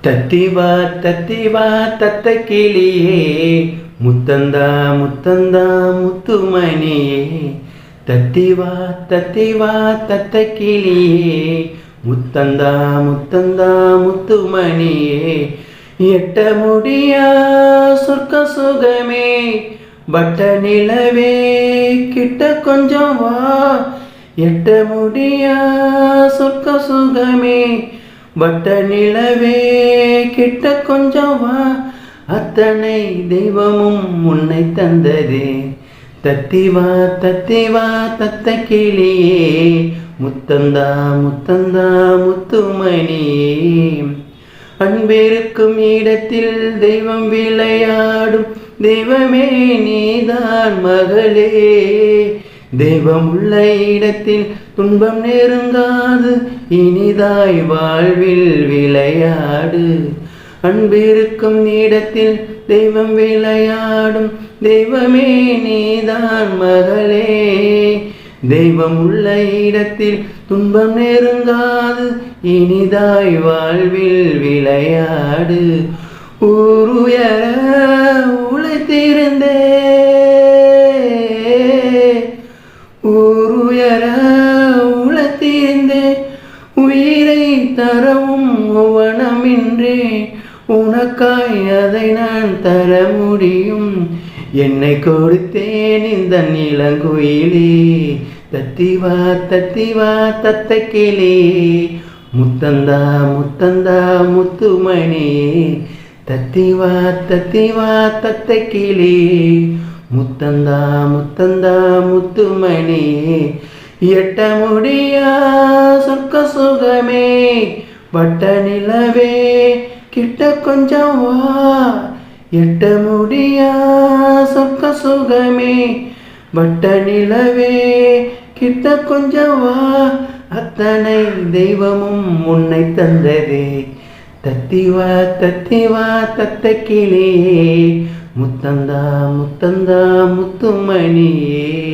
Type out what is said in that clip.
தத்திவா தத்திவா தத்த கிளியே முத்தந்தா முத்தந்தா முத்துமணியே. தத்திவா தத்திவா தத்த கிளியே முத்தந்தா முத்தந்தா முத்துமணியே. எட்ட முடியா சொர்க்க சுகமே வட்ட நிலவே கிட்ட கொஞ்சம் வா. எட்ட முடியா சொர்க்க சுகமே வட்ட நிலவே கிட்ட கொஞ்சம் வா. அத்தனை தெய்வமும் உன்னை தந்ததே. தத்திவா தத்திவா தத்த கிளியே முத்தந்தா முத்தந்தா முத்துமணியே. அன்பிருக்கும் இடத்தில் தெய்வம் விளையாடும் தெய்வமே நீதான் மகளே. தெய்வம் உள்ள இடத்தில் துன்பம் நெருங்காது இனிதாய் வாழ்வில் விளையாடு. அன்பிருக்கும் இடத்தில் தெய்வம் விளையாடும் தெய்வமே நீதான் மகளே. தெய்வம் உள்ள இடத்தில் துன்பம் நெருங்காது இனிதாய் வாழ்வில் விளையாடு. ஊருயர உழைத்திருந்தே ஊருயர உழைத்திருந்தே உயிரை தரவும் உவனமின்றே. உனக்காய் அதை நான் தர முடியும். என்னை கொடுத்தேன் இந்த நிலங்குயிலே. தத்திவா தத்திவா தத்த கிளியே முத்தந்தா முத்தந்தா முத்துமணியே. தத்திவா தத்திவா தத்த கிளியே முத்தந்தா முத்தந்தா முத்துமணியே. எட்ட முடியா சொர்க்க சுகமே வட்ட நிலவே கிட்ட கொஞ்சம் வா. எட்ட முடியா சொர்க்க சுகமே வட்ட நிலவே கிட்ட கொஞ்சம் வா. அத்தனை தெய்வமும் உன்னை தந்ததே. தத்திவா தத்திவா தத்த கிளியே முத்தந்தா முத்தந்தா முத்துமணியே.